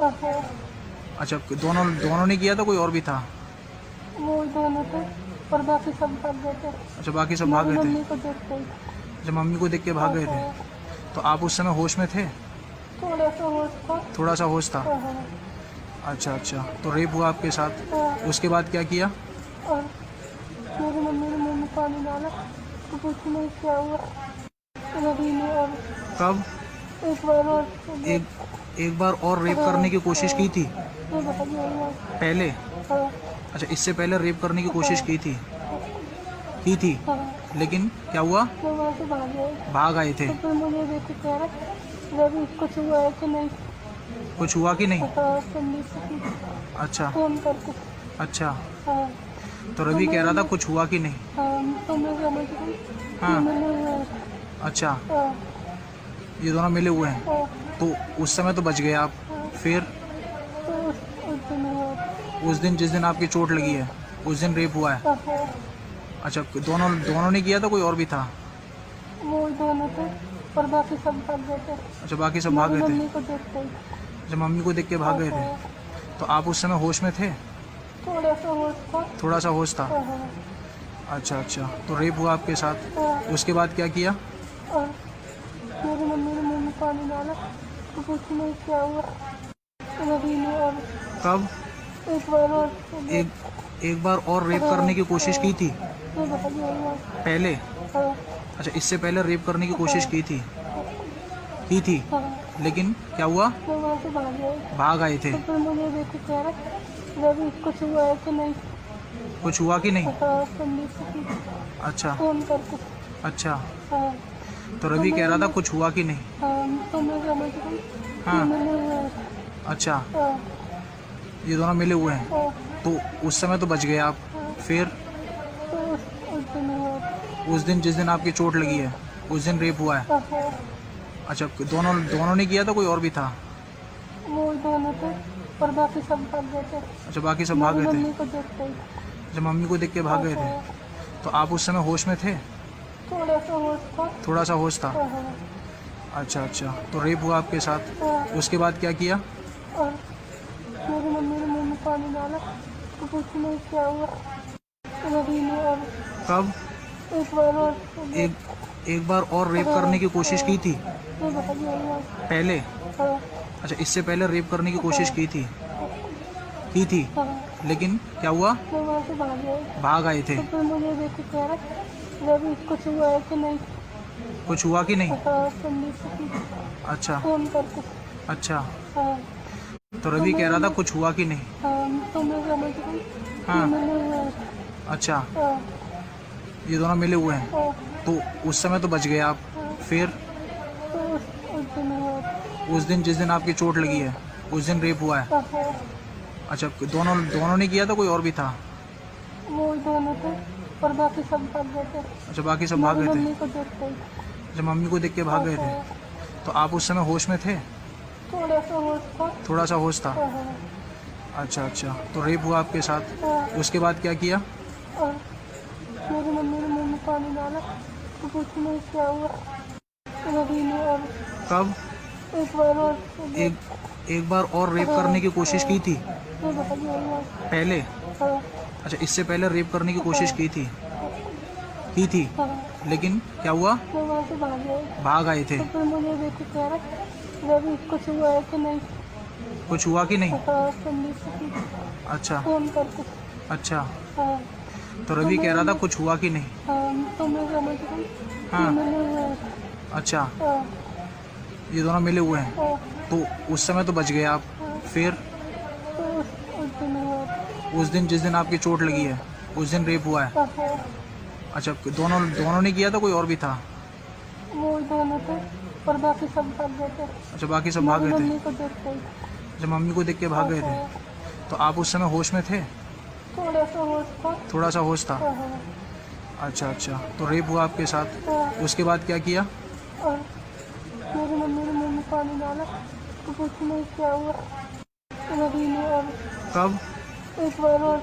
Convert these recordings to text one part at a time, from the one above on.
हाँ, अच्छा, दोनों दोनों ने किया था, कोई और भी था? वो दोनों थे और बाकी सब भाग गए थे। अच्छा, बाकी सब भाग मेरी गए थे। मम्मी को देख गई। अच्छा, मम्मी को देख के भाग गए थे। हाँ, तो आप उस समय होश में थे? थोड़ा सा होश था। थोड़ा सा होश था। हाँ, अच्छा अच्छा, तो रेप हुआ आपके साथ, हाँ, उसके बाद क्या किया? और मेरी मम्मी ने मुँह में पानी डाला तो कुछ नहीं क्या हुआ। रवि ने और कब? एक बार और एक बार और रेप करने की कोशिश की थी? ये भाग गई। पहले? हाँ, अच्छा, इससे पहले रेप करने की कोशिश की थी? हाँ, लेकिन क्या हुआ? मैं वहाँ से भाग गई। भाग आए थे। तो फिर मुझे देख के कह रहा रवि कुछ हुआ है कि नहीं। कुछ हुआ कि नहीं? हाँ, संदीप से अच्छा फोन करके। अच्छा, हाँ, तो रवि कह रहा था कुछ हुआ कि नहीं? हाँ, तो मैं समझ गई। हाँ। मिले हुए हैं। अच्छा, हाँ, ये दोनों मिले हुए हैं। हाँ, तो उस समय तो बच गए आप। फिर तो उस दिन हुआ। उस दिन, जिस दिन आपकी चोट लगी है, उस दिन रेप हुआ है। हाँ, अच्छा, दोनों दोनों ने किया था, कोई और भी था? वो दोनों थे और बाकी सब भाग गए थे। अच्छा, बाकी सब भाग मेरी गए थे। मम्मी को देख गई। अच्छा, मम्मी को देख के भाग गए थे। हाँ, तो आप उस समय होश में थे? थोड़ा सा होश था। थोड़ा सा होश था। हाँ, अच्छा अच्छा, तो रेप हुआ आपके साथ, हाँ, उसके बाद क्या किया? और मेरी मम्मी ने मुँह में पानी डाला तो कुछ नहीं क्या हुआ। रवि ने और कब? एक बार और एक बार और रेप करने की कोशिश की थी? ये भाग गई। पहले? हाँ, अच्छा, इससे पहले रेप करने की कोशिश की थी? हाँ, लेकिन क्या हुआ? मैं वहाँ से भाग गई। भाग आए थे। तो फिर मुझे देख के कह रहा रवि कुछ हुआ है कि नहीं। कुछ हुआ कि नहीं? हाँ, संदीप से अच्छा फोन करके। अच्छा, हाँ, तो रवि कह रहा था कुछ हुआ कि नहीं? हाँ, तो मैं समझ गई। हाँ। मिले हुए हैं। अच्छा, हाँ, ये दोनों मिले हुए हैं। हाँ, तो उस समय तो बच गए आप। फिर तो उस दिन हुआ। उस दिन, जिस दिन आपकी चोट लगी है, उस दिन रेप हुआ है। हाँ, अच्छा, दोनों दोनों ने किया था, कोई और भी था? वो दोनों थे और बाकी सब भाग गए थे। अच्छा, बाकी सब भाग मेरी गए थे। मम्मी को देख गई। अच्छा, मम्मी को देख के भाग गए थे। हाँ, तो आप उस समय होश में थे? थोड़ा सा होश था। थोड़ा सा होश था। हाँ, अच्छा अच्छा, तो रेप हुआ आपके साथ, हाँ, उसके बाद क्या किया? और मेरी मम्मी ने मुँह में पानी डाला तो कुछ नहीं क्या हुआ। रवि ने और कब? एक बार और एक बार और रेप करने की कोशिश की थी? ये भाग गई। पहले? हाँ, अच्छा, इससे पहले रेप करने की कोशिश की थी? हाँ, लेकिन क्या हुआ? मैं वहाँ से भाग गई। भाग आए थे। तो फिर मुझे देख के कह रहा रवि कुछ हुआ है कि नहीं। कुछ हुआ कि नहीं? हाँ, संदीप से अच्छा फोन करके। अच्छा, हाँ, तो रवि कह रहा था कुछ हुआ कि नहीं? हाँ, तो मैं समझ गई। हाँ। मिले हुए हैं। अच्छा, हाँ, ये दोनों मिले हुए हैं। हाँ, तो उस समय तो बच गए आप। फिर तो उस दिन हुआ। उस दिन, जिस दिन आपकी चोट लगी है, उस दिन रेप हुआ है। हाँ, अच्छा, दोनों दोनों ने किया था, कोई और भी था? वो दोनों थे और बाकी सब भाग गए थे। अच्छा, बाकी सब भाग मेरी गए थे। मम्मी को देख गई। अच्छा, मम्मी को देख के भाग गए थे। हाँ, तो आप उस समय होश में थे? थोड़ा सा होश था। थोड़ा सा होश था। हाँ, अच्छा अच्छा, तो रेप हुआ आपके साथ, हाँ, उसके बाद क्या किया? और मेरी मम्मी ने मुँह में पानी डाला तो कुछ नहीं क्या हुआ। रवि ने और कब? एक बार और एक बार और रेप करने की कोशिश की थी? ये भाग गई। पहले? हाँ, अच्छा, इससे पहले रेप करने की कोशिश की थी? हाँ, लेकिन क्या हुआ? मैं वहाँ से भाग गई। भाग आए थे। तो फिर मुझे देख के कह रहा रवि कुछ हुआ है कि नहीं। कुछ हुआ कि नहीं? हाँ, संदीप से अच्छा फोन करके। अच्छा, हाँ, तो रवि कह रहा था कुछ हुआ कि नहीं? हाँ, तो मैं समझ गई। हाँ। मिले हुए हैं। अच्छा, हाँ, ये दोनों मिले हुए हैं। हाँ, तो उस समय तो बच गए आप। फिर तो उस दिन हुआ। उस दिन, जिस दिन आपकी चोट लगी है, उस दिन रेप हुआ है। हाँ, अच्छा, दोनों दोनों ने किया था, कोई और भी था? वो दोनों थे और बाकी सब भाग गए थे। अच्छा, बाकी सब भाग मेरी गए थे। मम्मी को देख गई। अच्छा, मम्मी को देख के भाग गए थे। हाँ, तो आप उस समय होश में थे? थोड़ा सा होश था। थोड़ा सा होश था। हाँ, अच्छा अच्छा, तो रेप हुआ आपके साथ, हाँ, उसके बाद क्या किया? और मेरी मम्मी ने मुँह में पानी डाला तो कुछ नहीं क्या हुआ। रवि ने और कब? एक बार और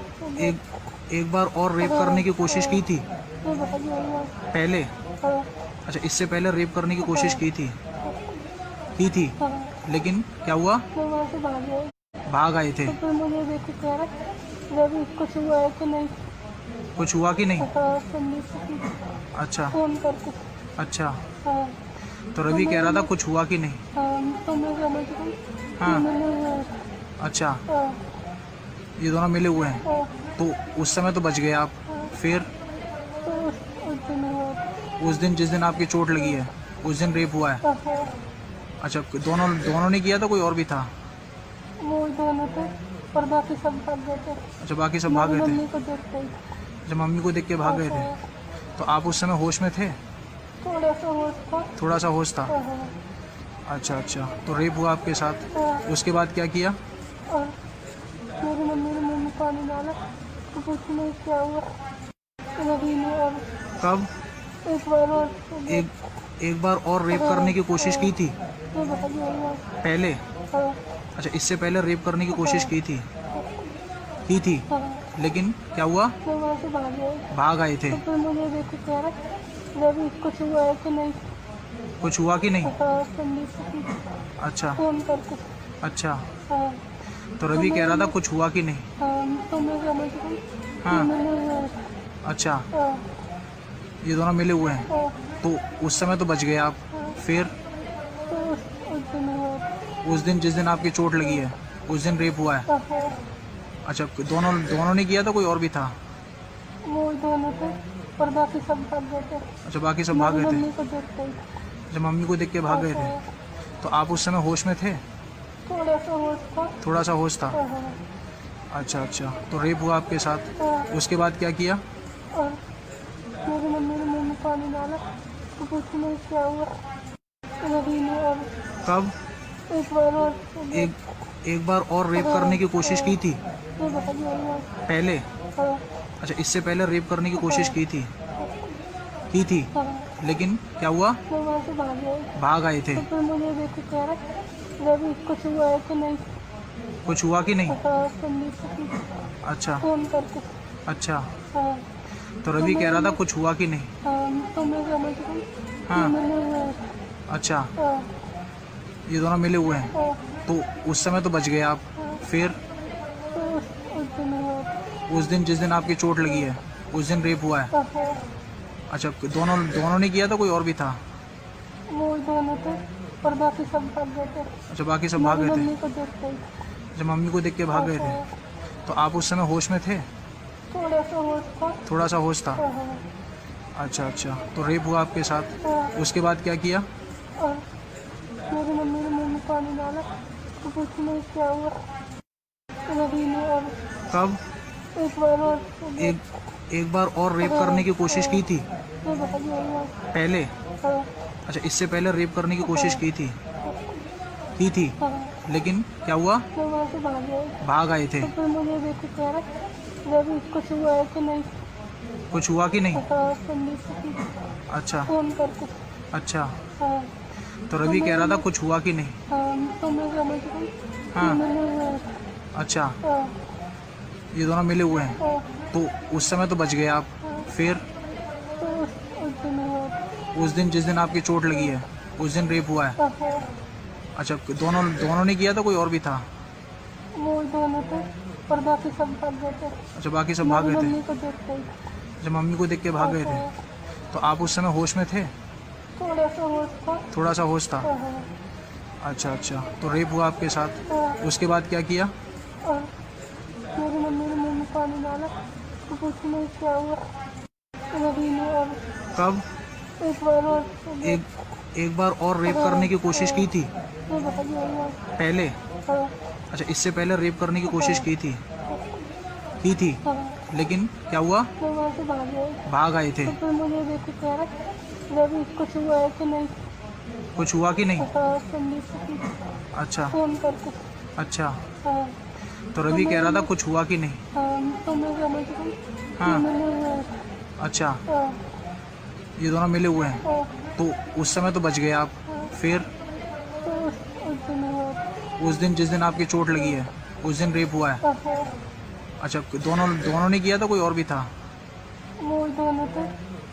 एक बार और रेप करने की कोशिश की थी? ये भाग गई। पहले? हाँ, अच्छा, इससे पहले रेप करने की कोशिश की थी? हाँ, लेकिन क्या हुआ? मैं वहाँ से भाग गई। भाग आए थे। तो फिर मुझे देख के कह रहा रवि कुछ हुआ है कि नहीं। कुछ हुआ कि नहीं? हाँ, संदीप की अच्छा फोन करके। अच्छा। हाँ तो रवि कह रहा था कुछ हुआ कि नहीं? हाँ, तो मैं समझ गई। हाँ। मिले हुए हैं। अच्छा, हाँ ये दोनों मिले हुए हैं। हाँ तो उस समय तो बच गए आप। हाँ। फिर तो उस दिन हुआ। उस दिन जिस दिन आपकी चोट लगी है उस दिन रेप हुआ है। हाँ, अच्छा, दोनों दोनों ने किया था, कोई और भी था? वो दोनों थे और बाकी सब भाग गए थे। अच्छा, बाकी सब भाग गए थे। मम्मी को देखते ही। जब मम्मी को देख के भाग गए थे हाँ, तो आप उस समय होश में थे? थोड़ा सा होश था। थोड़ा सा होश था। हाँ, अच्छा अच्छा, तो रेप हुआ आपके साथ। हाँ, उसके बाद क्या किया? और मेरी मम्मी ने मुँह में पानी डाला तो कुछ नहीं क्या हुआ। रवि ने और कब? एक बार और एक बार और रेप करने की कोशिश की थी तो भाग गया। पहले? हाँ अच्छा, इससे पहले रेप करने की कोशिश की थी हाँ, लेकिन क्या हुआ? मैं वहाँ से भाग गया। भाग आए थे। तो फिर मुझे देख के कह रहा रवि कुछ हुआ है कि नहीं। कुछ हुआ कि नहीं? हाँ, संदीप की अच्छा फोन करके। अच्छा। हाँ तो रवि कह रहा था कुछ हुआ कि नहीं? हाँ, तो मैं समझ गई। हाँ। मिले हुए हैं। अच्छा, हाँ ये दोनों मिले हुए हैं। हाँ तो उस समय तो बच गए आप। फिर तो उस दिन हुआ। उस दिन जिस दिन आपकी चोट लगी है उस दिन रेप हुआ है। हाँ, अच्छा, दोनों दोनों ने किया था, कोई और भी था? वो दोनों थे और बाकी सब भाग गए थे। अच्छा, बाकी सब भाग गए थे। मम्मी को देखते ही। जब मम्मी को देख के भाग गए थे हाँ, तो आप उस समय होश में थे? थोड़ा सा होश था। थोड़ा सा होश था। हाँ, अच्छा अच्छा, तो रेप हुआ आपके साथ। हाँ, उसके बाद क्या किया? और मेरी मम्मी ने मुँह में पानी डाला तो कुछ नहीं क्या हुआ। रवि ने और कब? एक बार और एक बार और रेप करने की कोशिश की थी तो भाग गया। पहले? हाँ अच्छा, इससे पहले रेप करने की कोशिश की थी हाँ, लेकिन क्या हुआ? मैं वहाँ से भाग गया। भाग आए थे। तो फिर मुझे देख के कह रहा रवि कुछ हुआ है कि नहीं। कुछ हुआ कि नहीं? हाँ, संदीप की अच्छा फोन करके। अच्छा। हाँ तो रवि कह रहा था कुछ हुआ कि नहीं? हाँ, तो मैं समझ गई। हाँ। मिले हुए हैं। अच्छा, हाँ ये दोनों मिले हुए हैं। हाँ तो उस समय तो बच गए आप। हाँ, फिर तो उस दिन हुआ। उस दिन जिस दिन आपकी चोट लगी है उस दिन रेप हुआ है। हाँ, अच्छा, दोनों दोनों ने किया था, कोई और भी था? वो दोनों थे और बाकी सब भाग गए थे। अच्छा, बाकी सब भाग गए थे। मम्मी को देखते ही। जब मम्मी को देख के भाग गए थे हाँ, तो आप उस समय होश में थे? थोड़ा सा होश था। थोड़ा सा होश था। हाँ, अच्छा अच्छा, तो रेप हुआ आपके साथ। हाँ, उसके बाद क्या किया? और मेरी मम्मी ने मुँह में पानी डाला तो कुछ नहीं क्या हुआ। रवि ने और कब? एक बार और एक बार और रेप करने की कोशिश की थी तो भाग गया। पहले? हाँ अच्छा, इससे पहले रेप करने की कोशिश की थी हाँ, लेकिन क्या हुआ? मैं वहाँ से भाग गया। भाग आए थे। तो फिर मुझे देख के कह रहा रवि कुछ हुआ है कि नहीं। कुछ हुआ कि नहीं? हाँ, संदीप की अच्छा फोन करके। अच्छा। हाँ तो रवि कह रहा था कुछ हुआ कि नहीं? हाँ, तो मैं समझ गई। हाँ। मिले हुए हैं। अच्छा, हाँ ये दोनों मिले हुए हैं। हाँ तो उस समय तो बच गए आप। फिर तो उस दिन हुआ। उस दिन जिस दिन आपकी चोट लगी है उस दिन रेप हुआ है। हाँ, अच्छा, दोनों दोनों ने किया था, कोई और भी था? वो दोनों थे और बाकी सब भाग गए थे। अच्छा, बाकी सब भाग गए थे। मम्मी को देखते ही। जब मम्मी को देख के भाग गए थे हाँ, तो आप उस समय होश में थे? थोड़ा सा होश था। थोड़ा सा होश था। हाँ अच्छा अच्छा, तो रेप हुआ आपके साथ। हाँ, उसके बाद क्या किया? और मेरी मम्मी ने मुँह में पानी डाला तो कुछ नहीं क्या हुआ। रवि ने और कब? एक बार और एक बार और रेप करने की कोशिश की थी तो भाग गया। पहले? हाँ अच्छा, इससे पहले रेप करने की कोशिश की थी हाँ, लेकिन क्या हुआ? मैं वहाँ से भाग गया। भाग आए थे। तो फिर मुझे देख के कह रहा रवि कुछ हुआ है कि नहीं। कुछ हुआ कि नहीं? हाँ, संदीप की अच्छा फोन करके। अच्छा, हाँ तो रवि कह रहा था कुछ हुआ कि नहीं? हाँ, तो मैं समझ गई। हाँ। मिले हुए हैं। अच्छा, हाँ ये दोनों मिले हुए हैं। हाँ तो उस समय तो बच गए आप। फिर तो उस दिन हुआ। उस दिन जिस दिन आपकी चोट लगी है उस दिन रेप हुआ है। हाँ, अच्छा, दोनों दोनों ने किया था, कोई और भी था? वो दोनों थे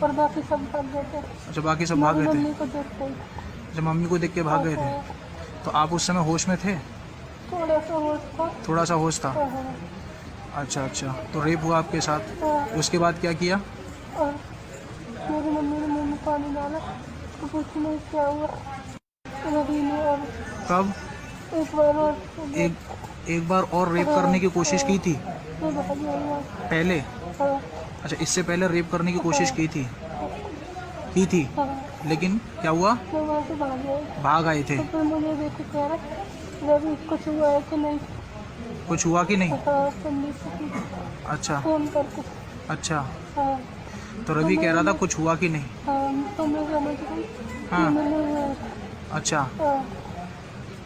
और बाकी सब भाग गए थे। अच्छा, बाकी सब भाग गए थे। मम्मी को देखते ही। जब मम्मी को देख के भाग गए थे हाँ, तो आप उस समय होश में थे? थोड़ा सा होश था। थोड़ा सा होश था। हाँ, अच्छा अच्छा, तो रेप हुआ आपके साथ, हाँ, उसके बाद क्या किया? और मेरी मम्मी ने मुंह में पानी डाला तो कुछ नहीं क्या हुआ रवि ने। और कब? एक बार और एक बार और रेप करने की कोशिश की थी मैं भाग गई। पहले? हाँ, अच्छा, इससे पहले रेप करने की कोशिश की थी, हाँ, लेकिन क्या हुआ? मैं वहाँ से भाग गई। भाग आए थे। तो फिर मुझे देख के कह रहा रवि कुछ हुआ है कि नहीं। कुछ हुआ कि नहीं? हाँ, संदीप से अच्छा फोन करके। अच्छा, हाँ, तो रवि कह रहा था कुछ हुआ कि नहीं? हाँ, तो मैं समझ गई हाँ। मिले हुए हैं। अच्छा, हाँ,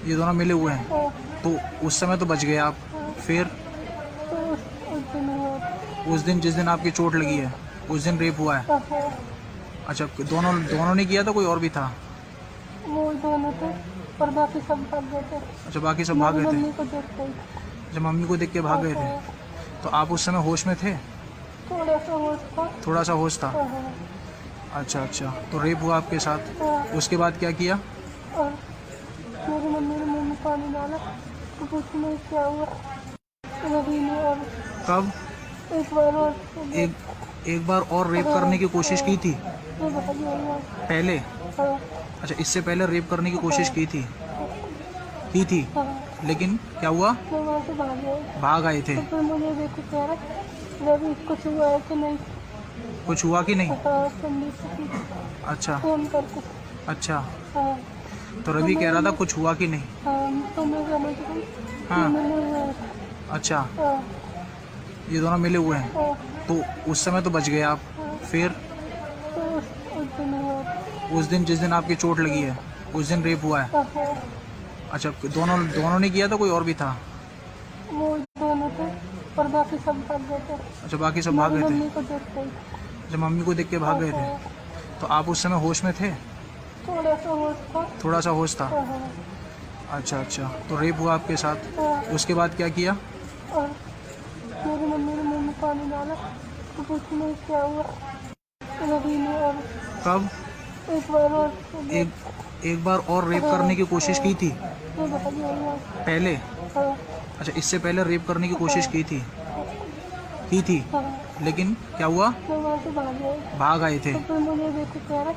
ये दोनों मिले हुए हैं, हाँ, तो उस समय तो बच गए आप। फिर तो उस दिन हुआ। उस दिन, जिस दिन आपकी चोट लगी है, उस दिन रेप हुआ है। हाँ, अच्छा, दोनों ने किया था, कोई और भी था? वो दोनों थे और बाकी सब भाग गए थे। अच्छा, बाकी सब भाग मेरी गए थे। मम्मी को देख गई। अच्छा, मम्मी को देख के भाग गए थे। तो आप उस समय होश में थे? थोड़ा सा होश था। थोड़ा सा होश था। हाँ, अच्छा अच्छा, तो रेप हुआ आपके साथ, हाँ, उसके बाद क्या किया? और मेरी मम्मी ने मुंह में पानी डाला तो कुछ नहीं क्या हुआ रवि ने। और कब? एक बार और एक बार और रेप करने की कोशिश की थी मैं भाग गई। पहले? हाँ, अच्छा, इससे पहले रेप करने की कोशिश की थी, हाँ, लेकिन क्या हुआ? मैं वहाँ से भाग गई। भाग आए थे। तो फिर मुझे देख के कह रहा रवि कुछ हुआ है कि नहीं। कुछ हुआ कि नहीं? हाँ, संदीप से अच्छा फोन करके। अच्छा, हाँ, तो रवि कह रहा था कुछ हुआ कि नहीं? हाँ, तो मैं समझ गई हाँ। मिले हुए हैं। अच्छा, हाँ, ये दोनों मिले हुए हैं, हाँ, तो उस समय तो बच गए आप। फिर तो उस दिन हुआ। उस दिन, जिस दिन आपकी चोट लगी है, उस दिन रेप हुआ है। हाँ, अच्छा, दोनों ने किया था, कोई और भी था? वो दोनों थे और बाकी सब भाग गए थे। अच्छा, बाकी सब भाग मेरी गए थे। मम्मी को देख गई। अच्छा, मम्मी को देख के भाग गए थे। हाँ, तो आप उस समय होश में थे? थोड़ा सा होश था। थोड़ा सा होश था। हाँ, अच्छा अच्छा, तो रेप हुआ आपके साथ, हाँ, उसके बाद क्या किया? और मेरी मम्मी ने मुंह में पानी डाला तो कुछ नहीं क्या हुआ रवि ने। और कब? एक बार और एक बार और रेप करने की कोशिश की थी मैं भाग गई। पहले? हाँ, अच्छा, इससे पहले रेप करने की कोशिश की थी, हाँ, लेकिन क्या हुआ? मैं वहाँ से भाग गई। भाग आए थे। तो फिर मुझे देख के कह रहा